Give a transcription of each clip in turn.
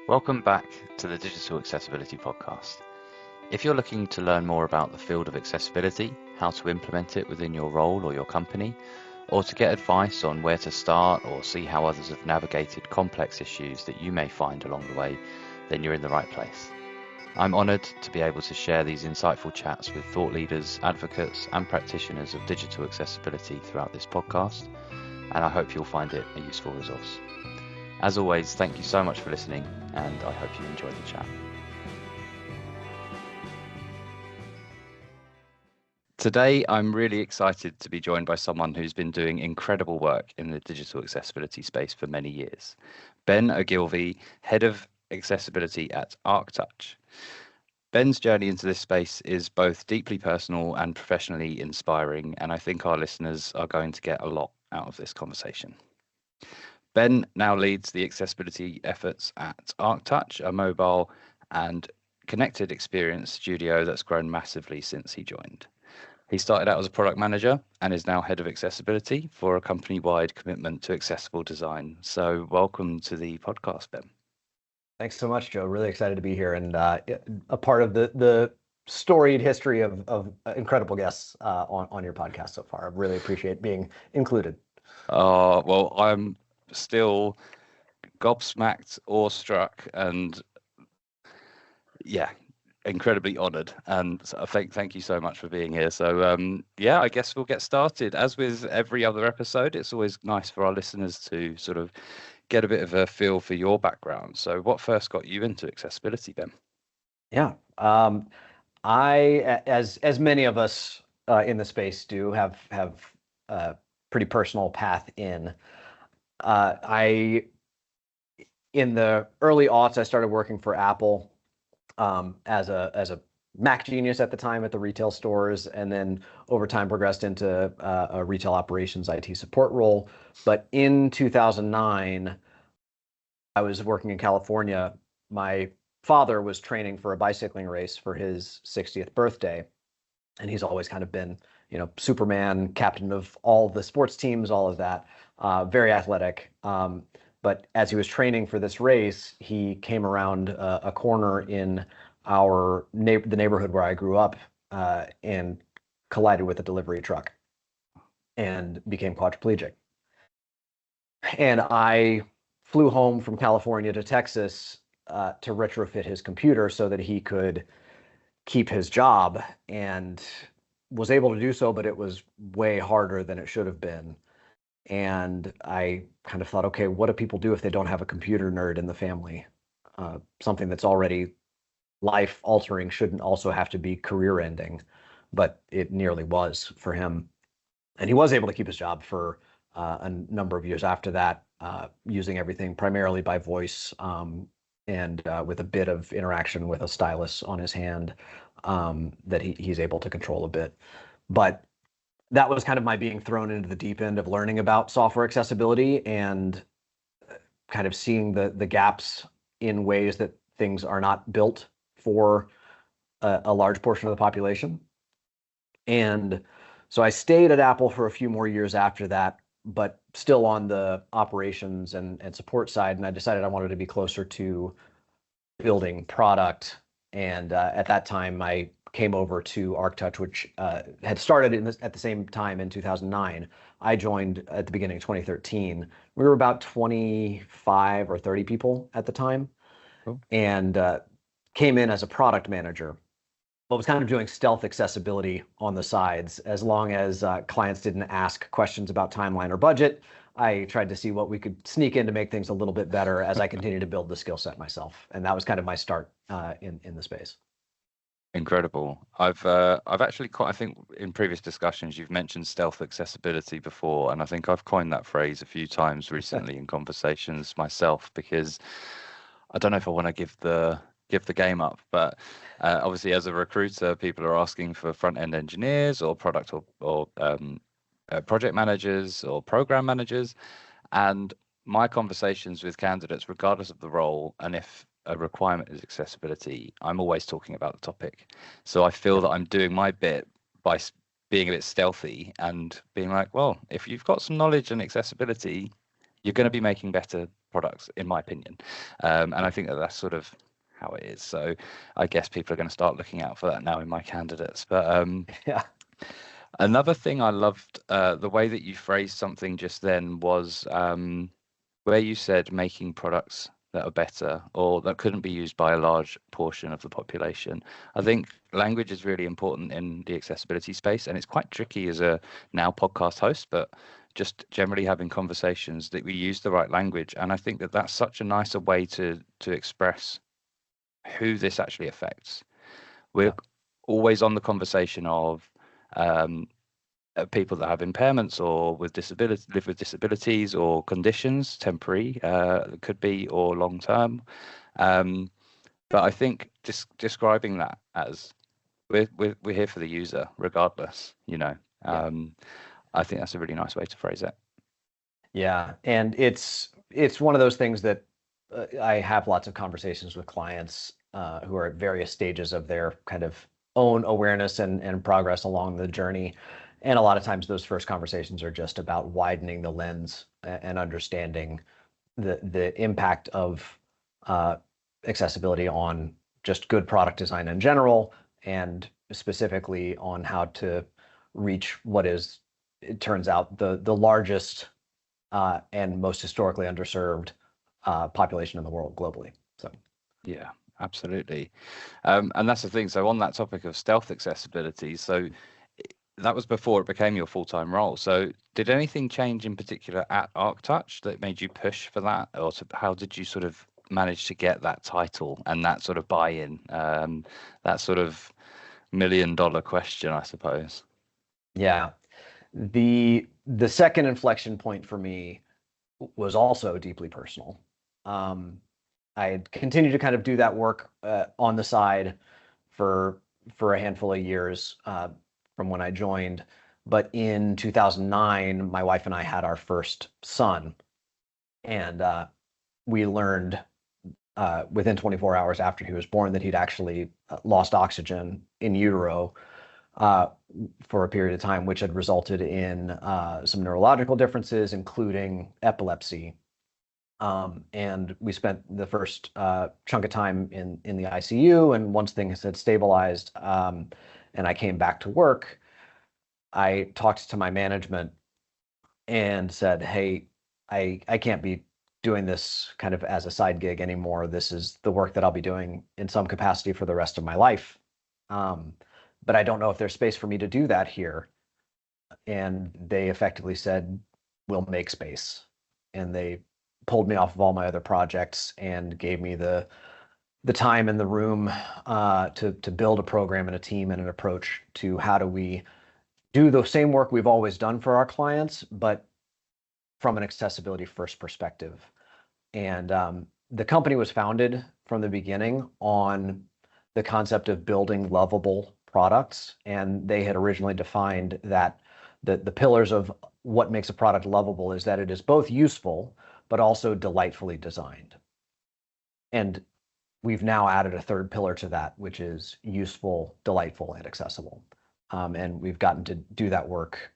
Welcome back to the Digital Accessibility Podcast. If you're looking to learn more about the field of accessibility, how to implement it within your role or your company, or to get advice on where to start or see how others have navigated complex issues that you may find along the way, then you're in the right place. I'm honoured to be able to share these insightful chats with thought leaders, advocates and practitioners of digital accessibility throughout this podcast, and I hope you'll find it a useful resource. As always, thank you so much for listening, and I hope you enjoy the chat. Today, I'm really excited to be joined by someone who's been doing incredible work in the digital accessibility space for many years. Ben Ogilvie, Head of Accessibility at ArcTouch. Ben's journey into this space is both deeply personal and professionally inspiring, and I think our listeners are going to get a lot out of this conversation. Ben now leads the accessibility efforts at ArcTouch, a mobile and connected experience studio that's grown massively since he joined. He started out as a product manager and is now head of accessibility for a company-wide commitment to accessible design. So welcome to the podcast, Ben. Thanks so much, Joe. Really excited to be here and a part of the storied history of incredible guests on your podcast so far. I really appreciate being included. Well, I'm still gobsmacked, awestruck, and incredibly honored. And so thank you so much for being here. So I guess we'll get started. As with every other episode, it's always nice for our listeners to sort of get a bit of a feel for your background. So what first got you into accessibility, Ben? Yeah, I, as many of us in the space do, have a pretty personal path in. In the early aughts, I started working for Apple as a Mac genius at the time at the retail stores, and then over time progressed into a retail operations IT support role. But in 2009, I was working in California. My father was training for a bicycling race for his 60th birthday, and he's always kind of been, Superman, captain of all the sports teams, all of that, very athletic. But as he was training for this race, he came around a corner in the neighborhood where I grew up and collided with a delivery truck and became quadriplegic. And I flew home from California to Texas to retrofit his computer so that he could keep his job, and was able to do so, but it was way harder than it should have been. And I kind of thought, okay, what do people do if they don't have a computer nerd in the family? Something that's already life altering shouldn't also have to be career ending, but it nearly was for him. And he was able to keep his job for a number of years after that, using everything primarily by voice and with a bit of interaction with a stylus on his hand that he's able to control a bit. But that was kind of my being thrown into the deep end of learning about software accessibility and kind of seeing the gaps in ways that things are not built for a large portion of the population. And so I stayed at Apple for a few more years after that, but still on the operations and support side. And I decided I wanted to be closer to building product. And at that time, I came over to ArcTouch, which had started at the same time in 2009. I joined at the beginning of 2013. We were about 25 or 30 people at the time. Cool. And came in as a product manager, but was kind of doing stealth accessibility on the sides. As long as clients didn't ask questions about timeline or budget, I tried to see what we could sneak in to make things a little bit better as I continued to build the skill set myself. And that was kind of my start in the space. Incredible. I've actually I think in previous discussions you've mentioned stealth accessibility before, and I think I've coined that phrase a few times recently in conversations myself, because I don't know if I want to give the game up, but obviously as a recruiter, people are asking for front-end engineers or product or project managers or program managers, and my conversations with candidates, regardless of the role, and if a requirement is accessibility, I'm always talking about the topic. So I feel that I'm doing my bit by being a bit stealthy and being like, well, if you've got some knowledge and accessibility, you're going to be making better products, in my opinion. And I think that that's sort of how it is. So I guess people are going to start looking out for that now in my candidates. But Yeah. another thing I loved, the way that you phrased something just then was where you said making products that are better or that couldn't be used by a large portion of the population. I think language is really important in the accessibility space, and it's quite tricky as a now podcast host, but just generally having conversations that we use the right language. And I think that that's such a nicer way to express who this actually affects. We're always on the conversation of people that have impairments or with disability, live with disabilities or conditions, temporary, could be, or long term. But I think describing that as we're here for the user, regardless. I think that's a really nice way to phrase it. Yeah, and it's one of those things that I have lots of conversations with clients who are at various stages of their kind of own awareness and progress along the journey. And a lot of times those first conversations are just about widening the lens and understanding the impact of accessibility on just good product design in general, and specifically on how to reach what is, it turns out, the largest and most historically underserved population in the world globally. So yeah, absolutely. And that's the thing. So on that topic of stealth accessibility, so that was before it became your full-time role. So did anything change in particular at ArcTouch that made you push for that? Or how did you sort of manage to get that title and that sort of buy-in, that sort of million-dollar question, I suppose? yeah, the second inflection point for me was also deeply personal. I had continued to kind of do that work on the side for a handful of years from when I joined. But in 2009, my wife and I had our first son, and we learned within 24 hours after he was born that he'd actually lost oxygen in utero for a period of time, which had resulted in some neurological differences, including epilepsy. And we spent the first chunk of time in the ICU, and once things had stabilized and I came back to work, I talked to my management and said, hey, I can't be doing this kind of as a side gig anymore. This is the work that I'll be doing in some capacity for the rest of my life. But I don't know if there's space for me to do that here. And they effectively said, we'll make space. And they pulled me off of all my other projects and gave me the time and the room to build a program and a team and an approach to how do we do the same work we've always done for our clients, but from an accessibility first perspective. And the company was founded from the beginning on the concept of building lovable products. And they had originally defined that the pillars of what makes a product lovable is that it is both useful, but also delightfully designed. And we've now added a third pillar to that, which is useful, delightful, and accessible. And we've gotten to do that work,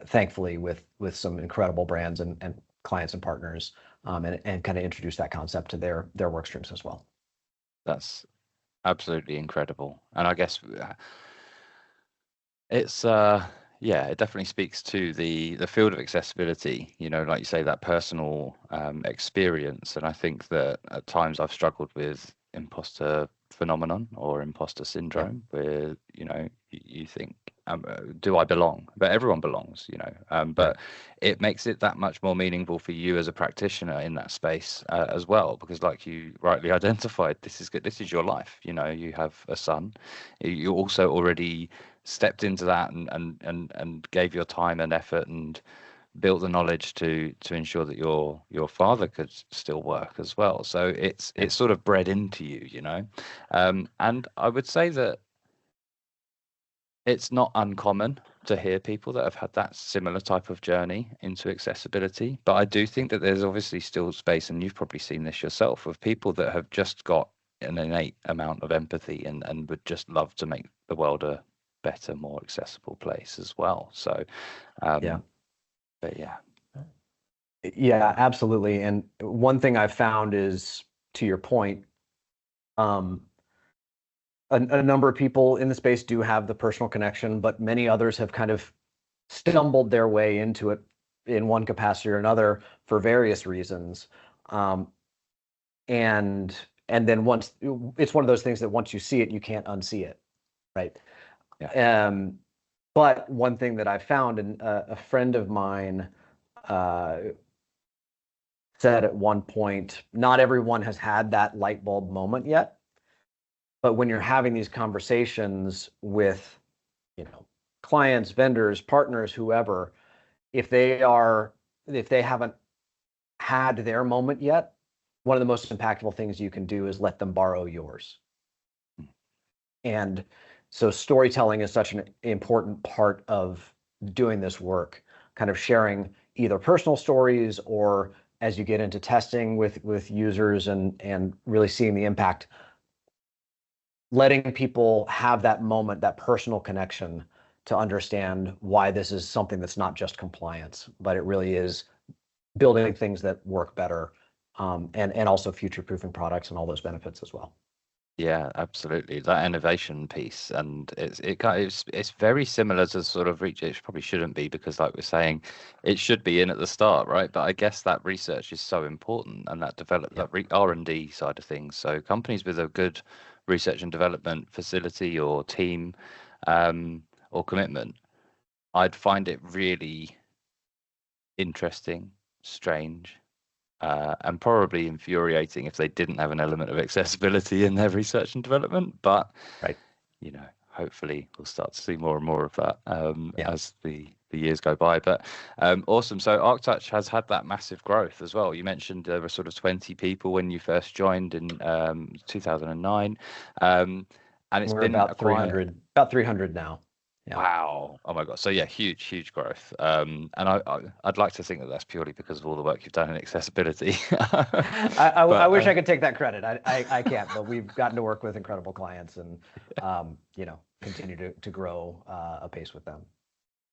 thankfully, with some incredible brands and clients and partners, and kind of introduce that concept to their work streams as well. That's absolutely incredible. And I guess it's yeah, it definitely speaks to the field of accessibility, like you say, that personal experience. And I think that at times I've struggled with imposter phenomenon or imposter syndrome, where you think, do I belong? But everyone belongs, but it makes it that much more meaningful for you as a practitioner in that space as well, because like you rightly identified, this is your life. You have a son. You also already stepped into that and gave your time and effort and built the knowledge to ensure that your father could still work as well. So it's sort of bred into you, and I would say that it's not uncommon to hear people that have had that similar type of journey into accessibility. But I do think that there's obviously still space, and you've probably seen this yourself, of people that have just got an innate amount of empathy and would just love to make the world a better, more accessible place as well. So, yeah. But yeah. Yeah, absolutely. And one thing I've found is, to your point, um, a number of people in the space do have the personal connection, but many others have kind of stumbled their way into it in one capacity or another for various reasons. Um, and and then once it's one of those things that once you see it, you can't unsee it, right? Yeah. Um, but one thing that I found, and a friend of mine uh, said at one point, not everyone has had that light bulb moment yet, but when you're having these conversations with, you know, clients, vendors, partners, whoever, if they are, if they haven't had their moment yet, one of the most impactful things you can do is let them borrow yours. And so storytelling is such an important part of doing this work, kind of sharing either personal stories or as you get into testing with users and really seeing the impact, letting people have that moment, that personal connection to understand why this is something that's not just compliance, but it really is building things that work better, and also future-proofing products and all those benefits as well. Yeah, absolutely. That innovation piece, and it's very similar to sort of reach. It probably shouldn't be because, like we're saying, it should be in at the start, right? But I guess that research is so important, and that Yep. R&D side of things. So companies with a good research and development facility or team, or commitment, I'd find it really interesting, strange, and probably infuriating if they didn't have an element of accessibility in their research and development. But Right. hopefully we'll start to see more and more of that Yeah. as the years go by. But awesome. So ArcTouch has had that massive growth as well. You mentioned there were sort of 20 people when you first joined in 2009, and it's We're been about acquired. 300 now. Yeah. Wow. Oh my God. So yeah, huge, huge growth. And I'd like to think that that's purely because of all the work you've done in accessibility. I But wish I could take that credit. I can't, but we've gotten to work with incredible clients and, continue to grow apace with them.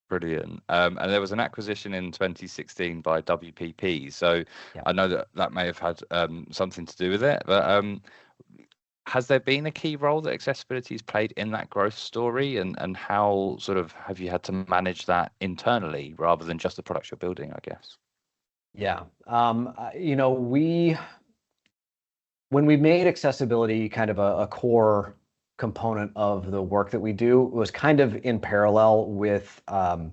brilliant. And there was an acquisition in 2016 by WPP. So Yeah. I know that that may have had something to do with it, but has there been a key role that accessibility has played in that growth story, and how sort of have you had to manage that internally rather than just the products you're building, I guess? Yeah. When we made accessibility kind of a core component of the work that we do, it was kind of in parallel with the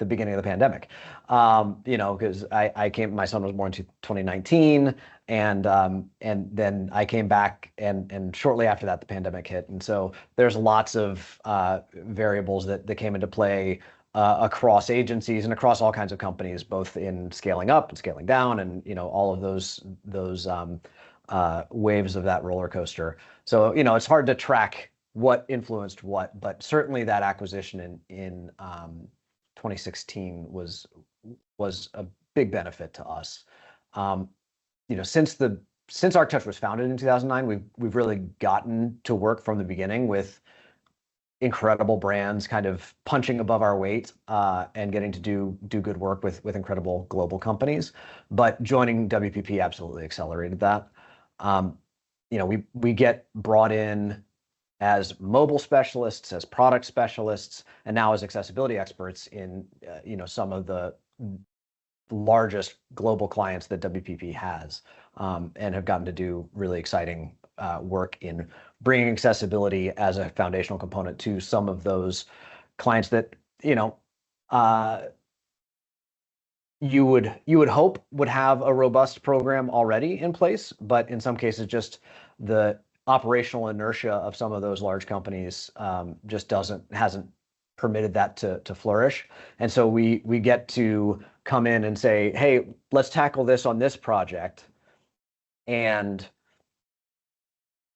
beginning of the pandemic. Because my son was born in 2019, and then I came back, and shortly after that, the pandemic hit. And so there's lots of variables that came into play across agencies and across all kinds of companies, both in scaling up and scaling down, and all of those waves of that roller coaster. So it's hard to track what influenced what, but certainly that acquisition in 2016 was a big benefit to us. Um, since ArcTouch was founded in 2009, we've really gotten to work from the beginning with incredible brands, kind of punching above our weight, and getting to do good work with incredible global companies. But joining WPP absolutely accelerated that. Um, we get brought in as mobile specialists, as product specialists, and now as accessibility experts in some of the largest global clients that WPP has, and have gotten to do really exciting work in bringing accessibility as a foundational component to some of those clients that uh, you would hope would have a robust program already in place, but in some cases, just the operational inertia of some of those large companies just hasn't permitted that to flourish. And so we get to come in and say, hey, let's tackle this on this project. And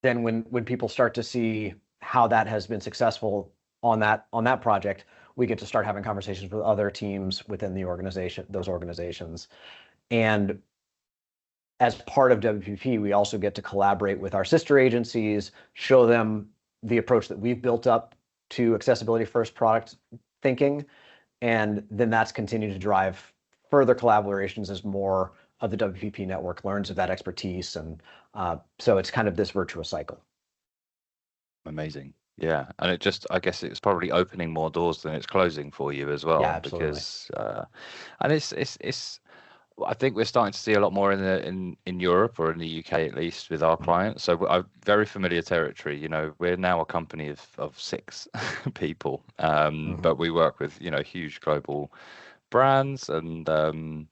then when people start to see how that has been successful on that project, we get to start having conversations with other teams within those organizations. And as part of WPP, we also get to collaborate with our sister agencies, show them the approach that we've built up to accessibility first product thinking, and then that's continued to drive further collaborations as more of the WPP network learns of that expertise. And so it's kind of this virtuous cycle. Amazing. Yeah. And I guess it's probably opening more doors than it's closing for you as Yeah, well, absolutely. because, and it's, I think we're starting to see a lot more in Europe, or in the UK at least, with our clients. So I'm very familiar territory. We're now a company of 6 people, but we work with huge global brands, and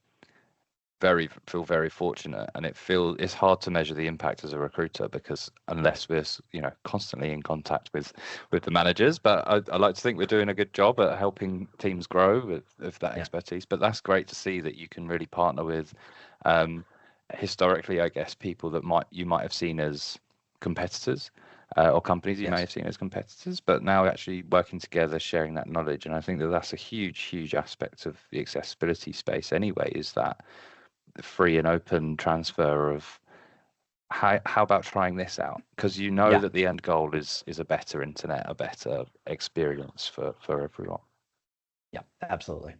feel very fortunate. And it's hard to measure the impact as a recruiter, because unless we're constantly in contact with the managers. But I like to think we're doing a good job at helping teams grow with that expertise. But that's great to see that you can really partner with, historically, I guess, people that you might have seen as competitors, or companies you may have seen as competitors, but now actually working together, sharing that knowledge. And I think that that's a huge aspect of the accessibility space anyway, is that free and open transfer of how about trying this out, because Yeah, that the end goal is a better internet, a better experience for everyone. yeah, absolutely.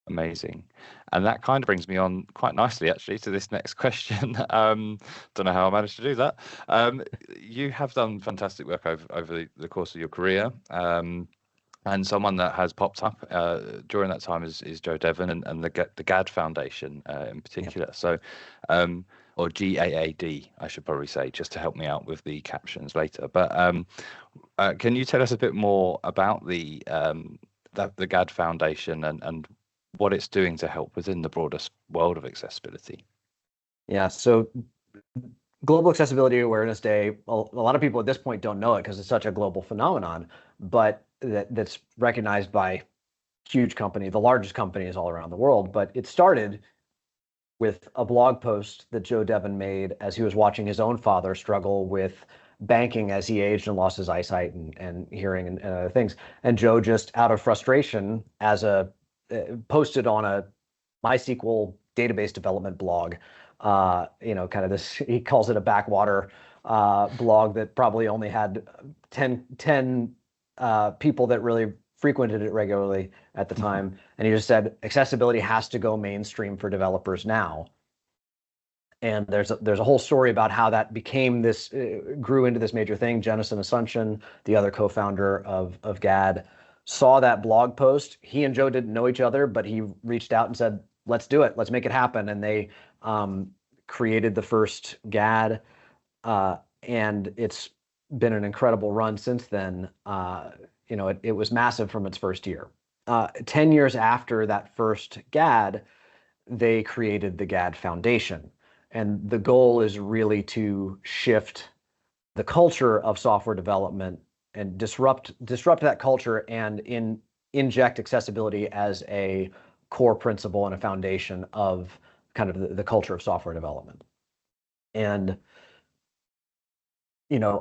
Amazing. And that kind of brings me on quite nicely, actually, to this next question. Don't know how I managed to do that. You have done fantastic work over the course of your career. And someone that has popped up during that time is Joe Devon, and the GAD Foundation in particular. Yep. So, or GAAD, I should probably say, just to help me out with the captions later. But can you tell us a bit more about the GAD Foundation, and what it's doing to help within the broader world of accessibility? Yeah, so Global Accessibility Awareness Day, a lot of people at this point don't know it because it's such a global phenomenon, but that's recognized by huge companies, the largest companies all around the world. But it started with a blog post that Joe Devon made as he was watching his own father struggle with banking as he aged and lost his eyesight and hearing and other things. And Joe, just out of frustration, posted on a MySQL database development blog, kind of this, he calls it a backwater blog that probably only had 10 people that really frequented it regularly at the time. And he just said, accessibility has to go mainstream for developers now. And there's a whole story about how that became this, grew into this major thing. Jennison Asuncion, the other co-founder of GAD, saw that blog post. He and Joe didn't know each other, but he reached out and said, let's do it. Let's make it happen. And they created the first GAD. And it's been an incredible run since then. It was massive from its first year. 10 years after that first GAD, they created the GAD Foundation. And the goal is really to shift the culture of software development and disrupt that culture and inject accessibility as a core principle and a foundation of kind of the culture of software development. And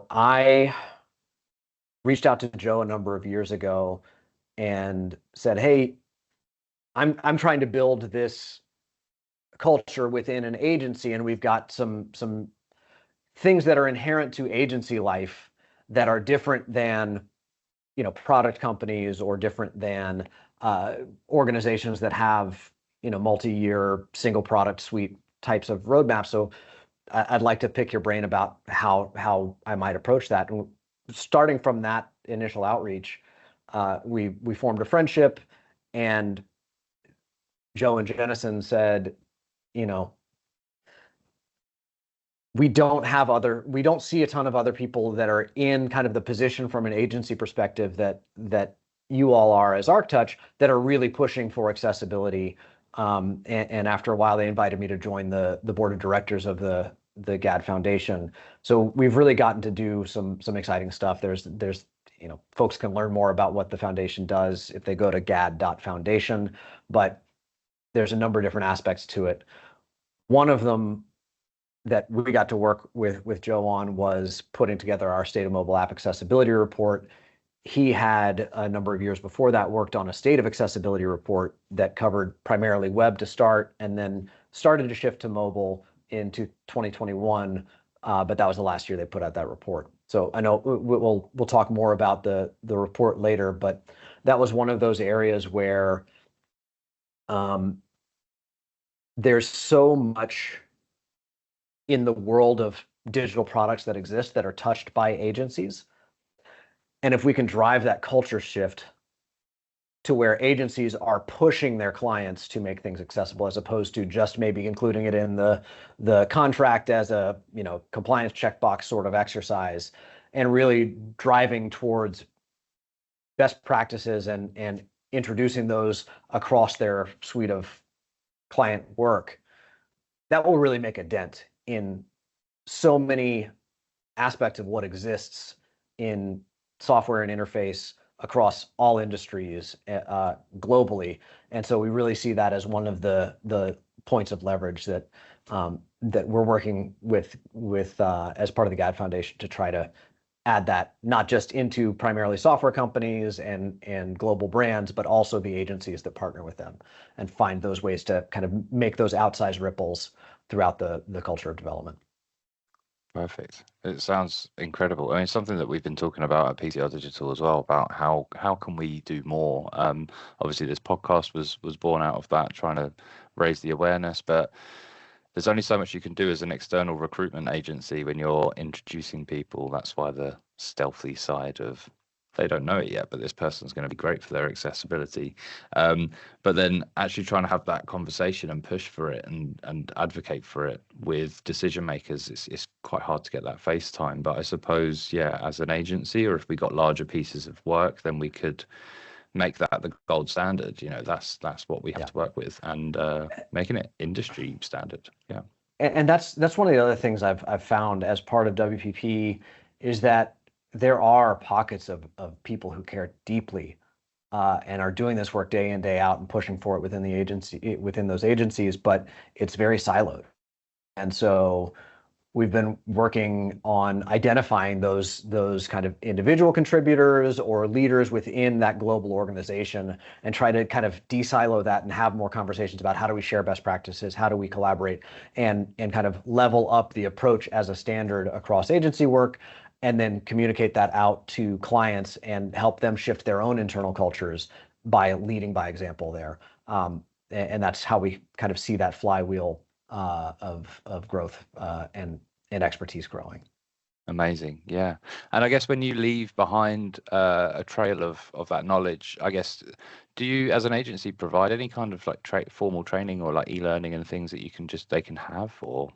I reached out to Joe a number of years ago and said, hey, I'm trying to build this culture within an agency, and we've got some things that are inherent to agency life that are different than product companies, or different than organizations that have multi-year single product suite types of roadmaps. So I'd like to pick your brain about how I might approach that. And starting from that initial outreach, we formed a friendship, and Joe and Jennison said, we don't see a ton of other people that are in kind of the position from an agency perspective that you all are as ArcTouch, that are really pushing for accessibility. And after a while, they invited me to join the board of directors of the GAD Foundation. So we've really gotten to do some exciting stuff. There's folks can learn more about what the foundation does if they go to gad.foundation, but there's a number of different aspects to it. One of them that we got to work with Joe on was putting together our State of Mobile App Accessibility Report. He had, a number of years before that, worked on a State of Accessibility Report that covered primarily web to start, and then started to shift to mobile into 2021, but that was the last year they put out that report. So I know we'll talk more about the report later, but that was one of those areas where there's so much in the world of digital products that exist that are touched by agencies. And if we can drive that culture shift to where agencies are pushing their clients to make things accessible, as opposed to just maybe including it in the contract as a compliance checkbox sort of exercise, and really driving towards best practices and introducing those across their suite of client work, that will really make a dent in so many aspects of what exists in software and interface across all industries globally. And so we really see that as one of the points of leverage that that we're working with as part of the GAD Foundation to try to add that not just into primarily software companies and global brands, but also the agencies that partner with them, and find those ways to kind of make those outsized ripples throughout the culture of development. Perfect. It sounds incredible. I mean, something that we've been talking about at PCR Digital as well, about how can we do more. Obviously, this podcast was born out of that, trying to raise the awareness, but there's only so much you can do as an external recruitment agency when you're introducing people. That's why the stealthy side of, they don't know it yet, but this person's going to be great for their accessibility. But then actually trying to have that conversation and push for it and advocate for it with decision makers, it's quite hard to get that face time. But I suppose, yeah, as an agency, or if we got larger pieces of work, then we could make that the gold standard. That's what we have to work with, and making it industry standard. Yeah. And that's one of the other things I've found as part of WPP, is that there are pockets of people who care deeply and are doing this work day in, day out, and pushing for it within those agencies, but it's very siloed. And so we've been working on identifying those kind of individual contributors or leaders within that global organization, and try to kind of de-silo that and have more conversations about how do we share best practices, how do we collaborate, and kind of level up the approach as a standard across agency work, and then communicate that out to clients and help them shift their own internal cultures by leading by example there. And that's how we kind of see that flywheel of growth and expertise growing. Amazing. Yeah. And I guess when you leave behind a trail of that knowledge, I guess, do you as an agency provide any kind of like formal training or like e-learning and things that they can have, or?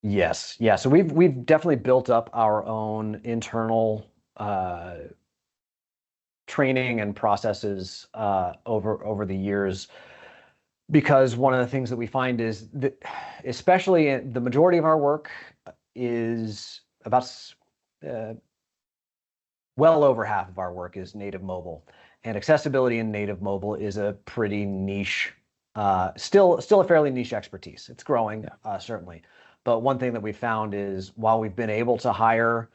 Yes. Yeah. So we've definitely built up our own internal training and processes over the years, because one of the things that we find is that, especially the majority of our work is about well over half of our work is native mobile, and accessibility in native mobile is a pretty niche, still a fairly niche expertise. It's growing, certainly. But one thing that we found is, while we've been able to hire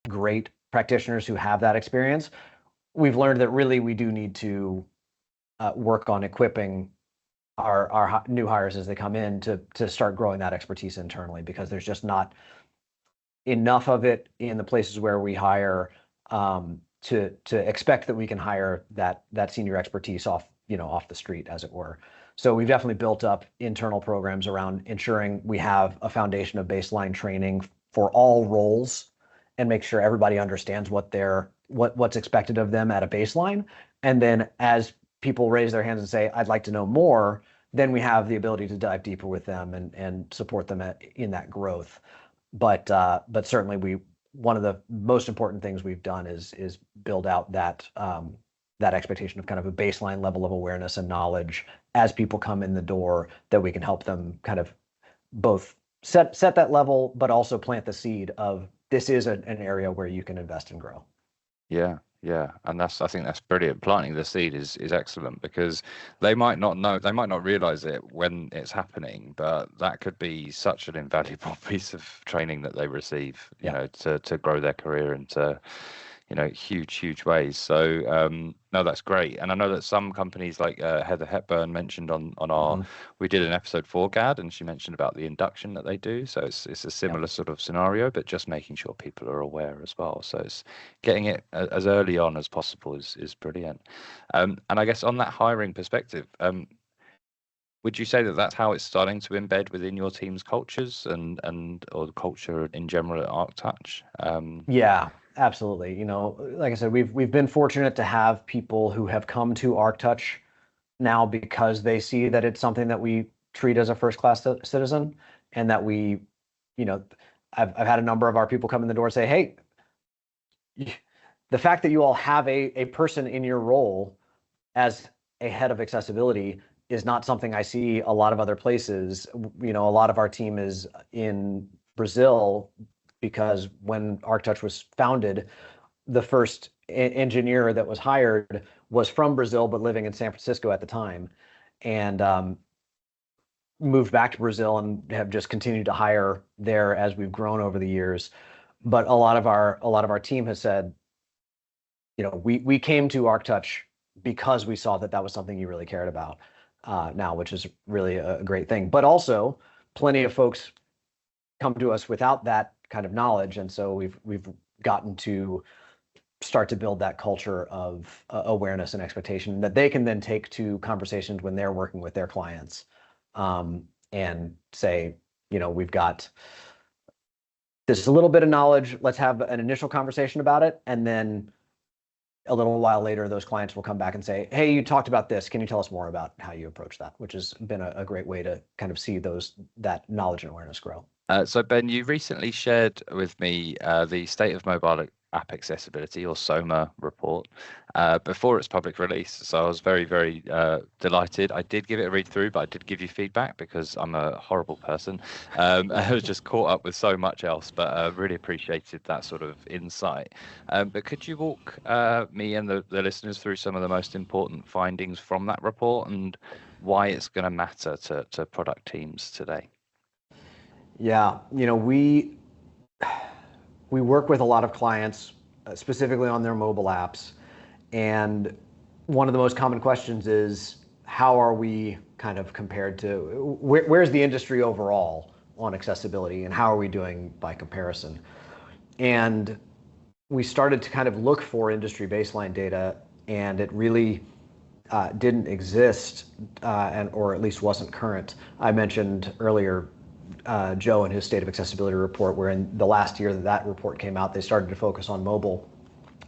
great practitioners who have that experience, we've learned that really we do need to work on equipping our new hires as they come in to start growing that expertise internally, because there's just not enough of it in the places where we hire to expect that we can hire that senior expertise off the street, as it were. So we've definitely built up internal programs around ensuring we have a foundation of baseline training for all roles, and make sure everybody understands what's expected of them at a baseline. And then as people raise their hands and say, I'd like to know more, then we have the ability to dive deeper with them and support them in that growth. But certainly one of the most important things we've done is build out that expectation of kind of a baseline level of awareness and knowledge as people come in the door, that we can help them kind of both set that level, but also plant the seed of, this is an area where you can invest and grow. Yeah. Yeah. And I think that's brilliant. Planting the seed is excellent, because they might not know, they might not realize it when it's happening, but that could be such an invaluable piece of training that they receive, to grow their career into, huge ways. So no, that's great. And I know that some companies like Heather Hepburn mentioned on our, we did an episode for GAD, and she mentioned about the induction that they do. So it's a similar sort of scenario, but just making sure people are aware as well. So it's getting it as early on as possible is brilliant. And I guess on that hiring perspective, would you say that that's how it's starting to embed within your team's cultures and or the culture in general at ArcTouch? Yeah, absolutely. You know, like I said, we've been fortunate to have people who have come to ArcTouch now because they see that it's something that we treat as a first-class citizen, and that we, you know, I've had a number of our people come in the door and say, hey, the fact that you all have a person in your role as a head of accessibility is not something I see a lot of other places. You know, a lot of our team is in Brazil because when ArcTouch was founded, the first engineer that was hired was from Brazil, but living in San Francisco at the time, and moved back to Brazil and have just continued to hire there as we've grown over the years. But a lot of our team has said, you know, we came to ArcTouch because we saw that was something you really cared about now, which is really a great thing. But also, plenty of folks come to us without that kind of knowledge, and so we've gotten to start to build that culture of awareness and expectation that they can then take to conversations when they're working with their clients, and say, you know, we've got this a little bit of knowledge. Let's have an initial conversation about it, and then a little while later, those clients will come back and say, hey, you talked about this. Can you tell us more about how you approach that? Which has been a great way to kind of see that knowledge and awareness grow. So Ben, you recently shared with me the State of Mobile App Accessibility, or SOMA, report before its public release. So I was very, very delighted. I did give it a read through, but I did give you feedback because I'm a horrible person. I was just caught up with so much else, but I really appreciated that sort of insight. But could you walk me and the listeners through some of the most important findings from that report and why it's going to matter to product teams today? Yeah, you know, we work with a lot of clients, specifically on their mobile apps, and one of the most common questions is, how are we kind of compared to, where's the industry overall on accessibility, and how are we doing by comparison? And we started to kind of look for industry baseline data, and it really didn't exist, or at least wasn't current. I mentioned earlier Joe and his State of Accessibility report, where in the last year that report came out, they started to focus on mobile,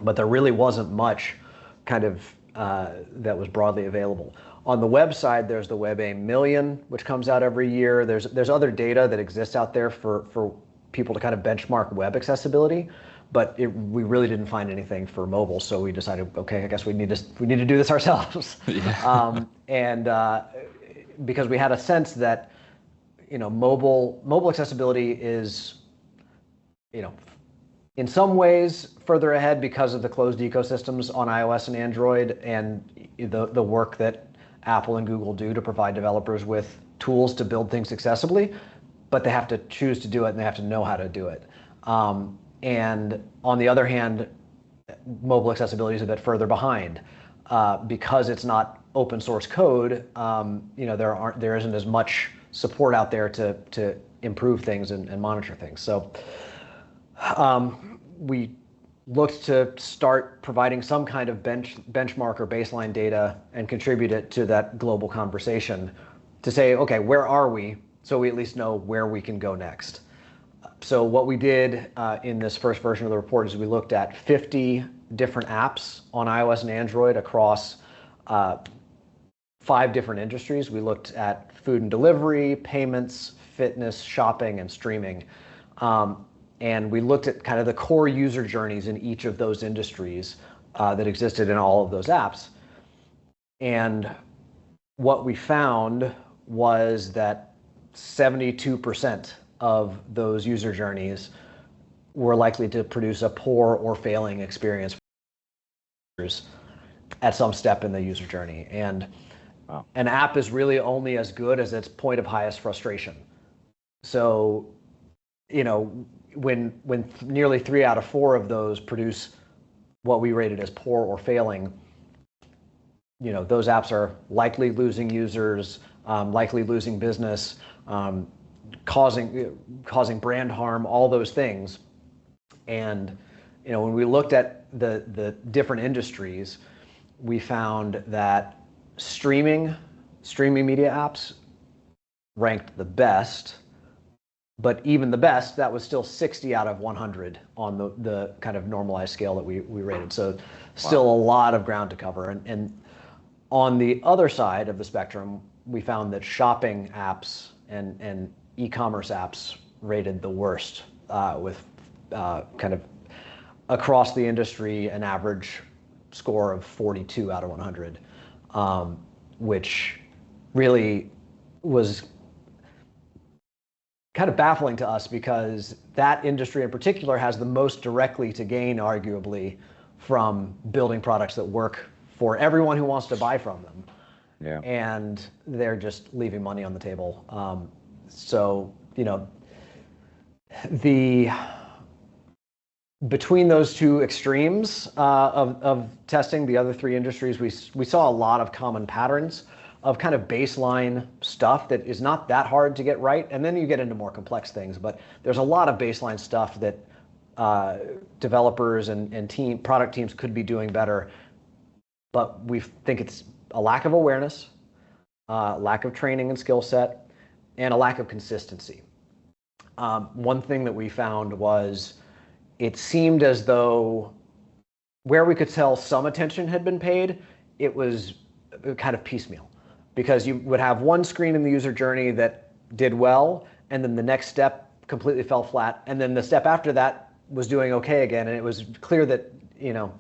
but there really wasn't much kind of that was broadly available. On the web side, there's the WebAIM Million, which comes out every year. There's other data that exists out there for people to kind of benchmark web accessibility, but we really didn't find anything for mobile, so we decided, okay, I guess we need to do this ourselves. Yeah. Because we had a sense that, you know, mobile accessibility is, you know, in some ways further ahead because of the closed ecosystems on iOS and Android, and the work that Apple and Google do to provide developers with tools to build things accessibly, but they have to choose to do it and they have to know how to do it. And on the other hand, mobile accessibility is a bit further behind because it's not open source code. You know, there isn't as much support out there to improve things and monitor things. So we looked to start providing some kind of benchmark or baseline data and contribute it to that global conversation to say, okay, where are we? So we at least know where we can go next. So what we did in this first version of the report is we looked at 50 different apps on iOS and Android across 5 different industries. We looked at food and delivery, payments, fitness, shopping, and streaming. And we looked at kind of the core user journeys in each of those industries that existed in all of those apps. And what we found was that 72% of those user journeys were likely to produce a poor or failing experience for users at some step in the user journey. And wow. An app is really only as good as its point of highest frustration. So, you know, when nearly 3 out of 4 of those produce what we rated as poor or failing, you know, those apps are likely losing users, likely losing business, causing brand harm, all those things. And, you know, when we looked at the different industries, we found that streaming media apps ranked the best, but even the best, that was still 60 out of 100 on the kind of normalized scale that we rated. So still a lot of ground to cover. And on the other side of the spectrum, we found that shopping apps and e-commerce apps rated the worst, with kind of across the industry an average score of 42 out of 100, which really was kind of baffling to us because that industry in particular has the most directly to gain, arguably, from building products that work for everyone who wants to buy from them. Yeah. And they're just leaving money on the table. So, you know, between those two extremes of testing, the other three industries, we saw a lot of common patterns of kind of baseline stuff that is not that hard to get right. And then you get into more complex things, but there's a lot of baseline stuff that developers and product teams could be doing better. But we think it's a lack of awareness, lack of training and skill set, and a lack of consistency. One thing that we found was it seemed as though where we could tell some attention had been paid, it was kind of piecemeal. Because you would have one screen in the user journey that did well, and then the next step completely fell flat, and then the step after that was doing okay again, and it was clear that, you know,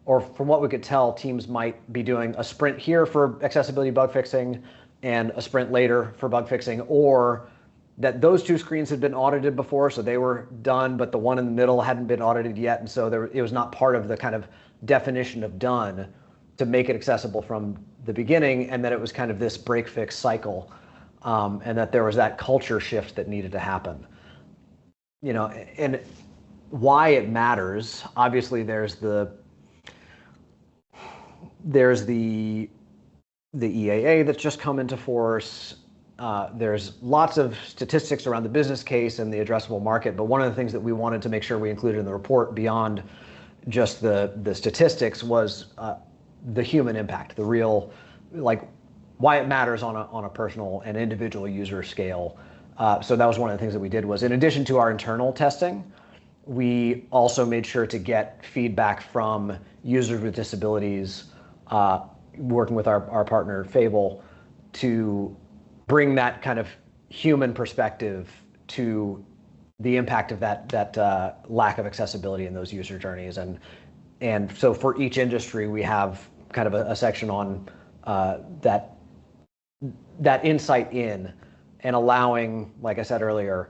or from what we could tell, teams might be doing a sprint here for accessibility bug fixing and a sprint later for bug fixing, or that those two screens had been audited before, so they were done, but the one in the middle hadn't been audited yet, and so it was not part of the kind of definition of done to make it accessible from the beginning, and that it was kind of this break-fix cycle, and that there was that culture shift that needed to happen. You know, and why it matters, obviously there's the EAA that's just come into force. There's lots of statistics around the business case and the addressable market, but one of the things that we wanted to make sure we included in the report beyond just the statistics was the human impact, the real, like, why it matters on a personal and individual user scale. So that was one of the things that we did was, in addition to our internal testing, we also made sure to get feedback from users with disabilities, working with our partner Fable, to bring that kind of human perspective to the impact of that lack of accessibility in those user journeys. And so for each industry, we have kind of a section on that insight in, and allowing, like I said earlier,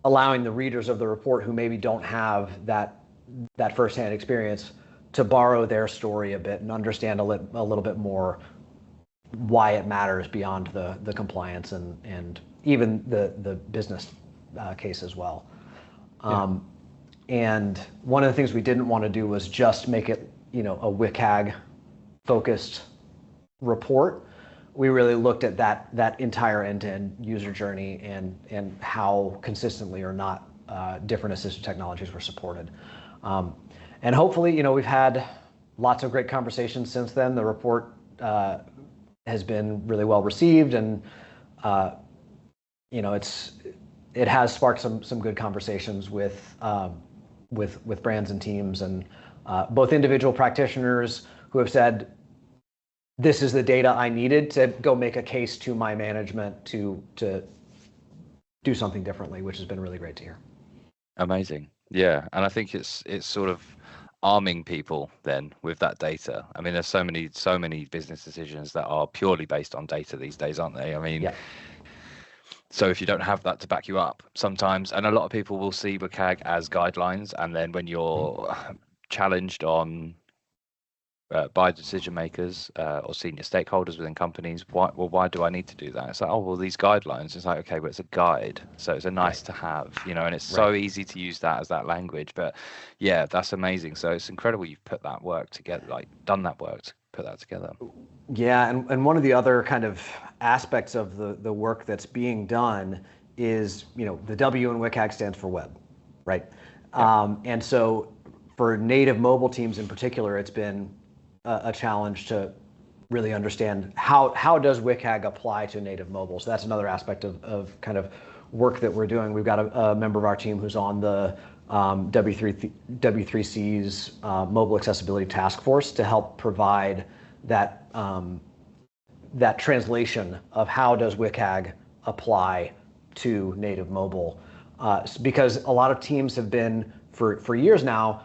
allowing the readers of the report who maybe don't have that firsthand experience to borrow their story a bit and understand a little bit more why it matters beyond the compliance and even the business case as well. Yeah. And one of the things we didn't want to do was just make it, you know, a WCAG focused report. We really looked at that entire end-to-end user journey and how consistently or not different assistive technologies were supported. And hopefully, you know, we've had lots of great conversations since then. The report has been really well received, and you know, it has sparked some good conversations with brands and teams, and both individual practitioners who have said, this is the data I needed to go make a case to my management to do something differently, which has been really great to hear. Amazing. Yeah, and I think it's sort of arming people then with that data. I mean, there's so many business decisions that are purely based on data these days, aren't they? I mean, yeah. So if you don't have that to back you up sometimes, and a lot of people will see WCAG as guidelines, and then when you're challenged on by decision makers or senior stakeholders within companies, why do I need to do that? It's like, oh, well, these guidelines. It's like, okay, but it's a guide, so it's a nice to have, you know, and it's so easy to use that as that language. But yeah, that's amazing. So it's incredible you've put that work together, like done that work to put that together. Yeah, and one of the other kind of aspects of the work that's being done is, you know, the W in WCAG stands for web, right? Yeah. And so for native mobile teams in particular, it's been a challenge to really understand how does WCAG apply to native mobile. So that's another aspect of kind of work that we're doing. We've got a member of our team who's on the W3C's Mobile Accessibility Task Force to help provide that that translation of how does WCAG apply to native mobile. Because a lot of teams have been, for years now,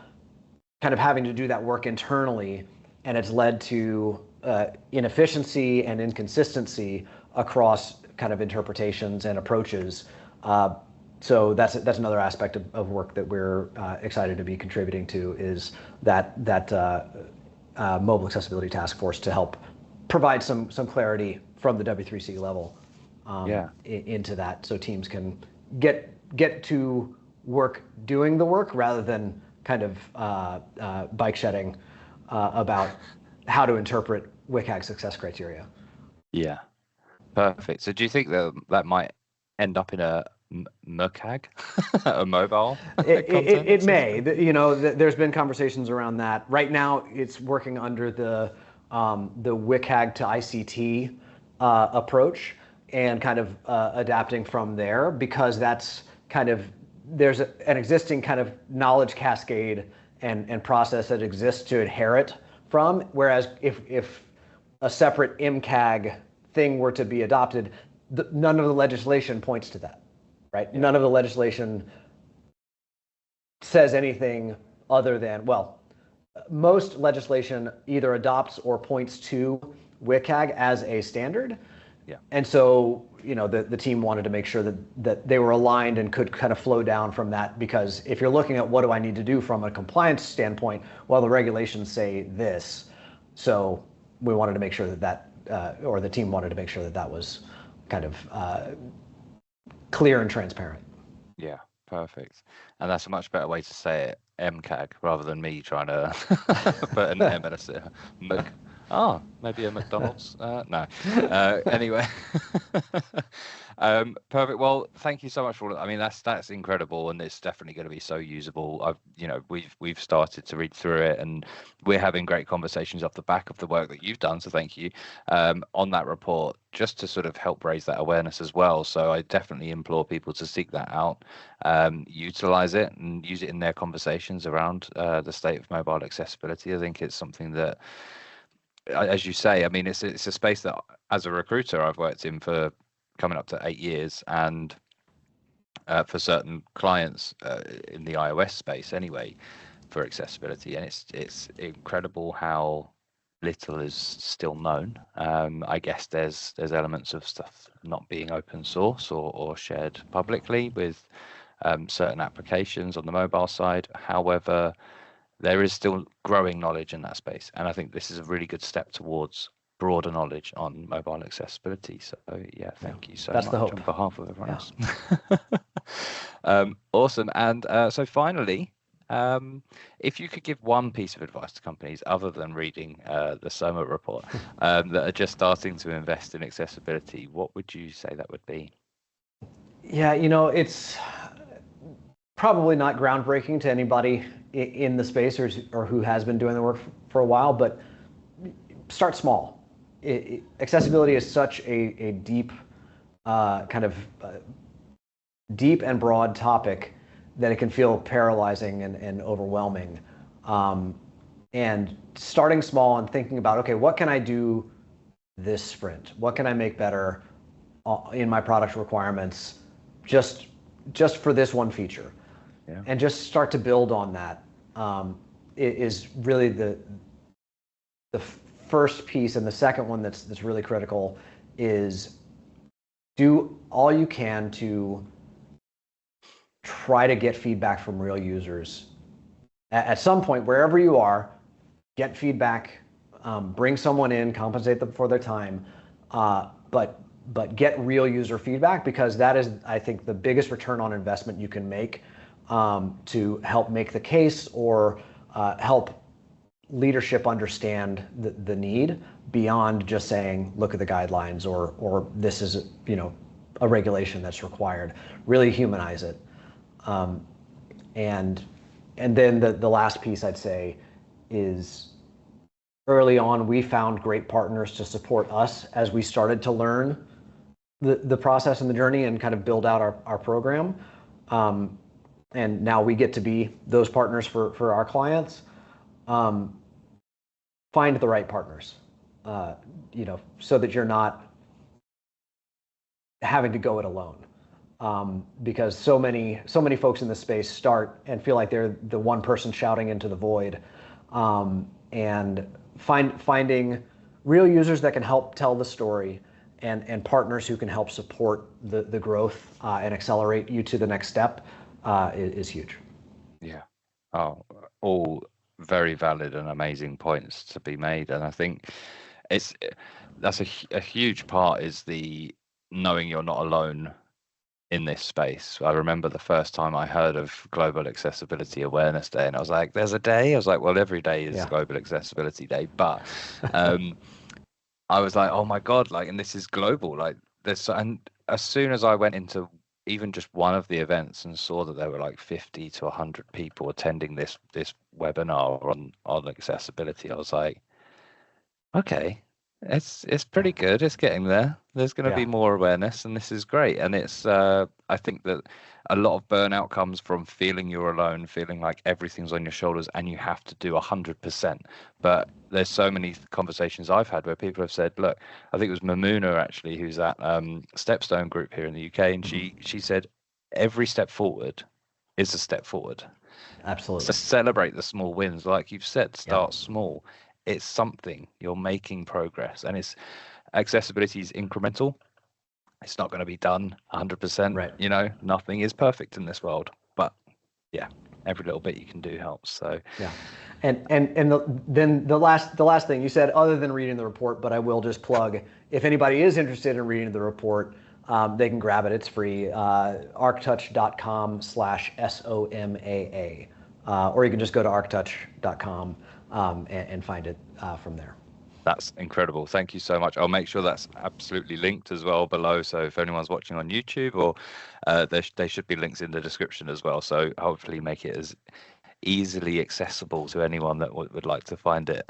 kind of having to do that work internally, and it's led to inefficiency and inconsistency across kind of interpretations and approaches. So that's another aspect of work that we're excited to be contributing to, is that mobile accessibility task force to help provide some clarity from the W3C level into that, so teams can get to work doing the work rather than kind of bike shedding about how to interpret WCAG success criteria. Yeah, perfect. So do you think that might end up in a MCAG, a mobile? It may. You know, there's been conversations around that. Right now, it's working under the WCAG to ICT approach, and kind of adapting from there, because that's kind of, there's an existing kind of knowledge cascade and process that exists to inherit from. Whereas if a separate MCAG thing were to be adopted, none of the legislation points to that, right? Yeah. None of the legislation says anything other than, well, most legislation either adopts or points to WCAG as a standard. Yeah. And so, you know, the team wanted to make sure that they were aligned and could kind of flow down from that, because if you're looking at what do I need to do from a compliance standpoint, well, the regulations say this. So we wanted to make sure that or the team wanted to make sure that was kind of clear and transparent. Yeah, perfect. And that's a much better way to say it, MCAG, rather than me trying to put an M at a maybe a McDonald's. No. Anyway, perfect. Well, thank you so much for all. I mean, that's incredible, and it's definitely going to be so usable. We've started to read through it, and we're having great conversations off the back of the work that you've done. So thank you on that report, just to sort of help raise that awareness as well. So I definitely implore people to seek that out, utilize it, and use it in their conversations around the state of mobile accessibility. I think it's something that, as you say, I mean, it's a space that, as a recruiter, I've worked in for coming up to 8 years, and for certain clients in the iOS space anyway, for accessibility, and it's incredible how little is still known. I guess there's elements of stuff not being open source or shared publicly with certain applications on the mobile side. However, there is still growing knowledge in that space, and I think this is a really good step towards broader knowledge on mobile accessibility. So yeah, thank you so much on behalf of everyone else. Awesome. And so finally, if you could give one piece of advice to companies other than reading the SOMA report that are just starting to invest in accessibility, what would you say that would be? Yeah, you know, it's probably not groundbreaking to anybody in the space or who has been doing the work for a while, but start small. Accessibility is such a deep, kind of deep and broad topic that it can feel paralyzing and overwhelming. And starting small and thinking about, okay, what can I do this sprint? What can I make better in my product requirements just for this one feature? Yeah. And just start to build on that is really the first piece. And the second one that's really critical is do all you can to try to get feedback from real users. At some point, wherever you are, get feedback, bring someone in, compensate them for their time, but get real user feedback, because that is, I think, the biggest return on investment you can make to help make the case or help leadership understand the need beyond just saying, look at the guidelines or this is, you know, a regulation that's required. Really humanize it. And then the last piece I'd say is early on, we found great partners to support us as we started to learn the process and the journey and kind of build out our program. And now we get to be those partners for our clients. Find the right partners, so that you're not having to go it alone. Because so many folks in this space start and feel like they're the one person shouting into the void. And finding real users that can help tell the story and partners who can help support the growth and accelerate you to the next step is huge. Yeah. Oh, all very valid and amazing points to be made. And I think that's a huge part is the knowing you're not alone in this space. I remember the first time I heard of Global Accessibility Awareness Day, and I was like, there's a day? I was like, well, every day is Global Accessibility Day. But I was like, oh my God, like, and this is global. Like, and as soon as I went into even just one of the events and saw that there were like 50 to 100 people attending this webinar on accessibility, I was like, okay, it's pretty good. It's getting there. There's going to be more awareness, and this is great. And it's I think that a lot of burnout comes from feeling you're alone, feeling like everything's on your shoulders and you have to do 100%. But there's so many conversations I've had where people have said, look, I think it was Mamuna actually, who's at Stepstone Group here in the UK, and she said every step forward is a step forward. Absolutely. So celebrate the small wins, like you've said. Start small. It's something, you're making progress, and accessibility is incremental. It's not going to be done 100%. Right. Nothing is perfect in this world, but yeah, every little bit you can do helps. So yeah. Then the last thing you said, other than reading the report, but I will just plug, if anybody is interested in reading the report, they can grab it. It's free. ArcTouch.com/SOMAA. Or you can just go to ArcTouch.com and find it from there. That's incredible. Thank you so much. I'll make sure that's absolutely linked as well below. So if anyone's watching on YouTube, or there should be links in the description as well. So hopefully make it as easily accessible to anyone that would like to find it.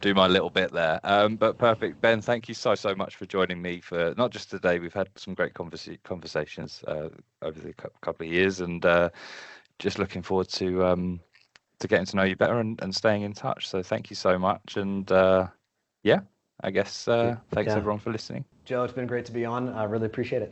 Do my little bit there. But perfect. Ben, thank you so much for joining me for not just today. We've had some great conversations over the couple of years, and just looking forward to getting to know you better and staying in touch. So thank you so much. And I guess thanks everyone for listening. Joe, it's been great to be on. I really appreciate it.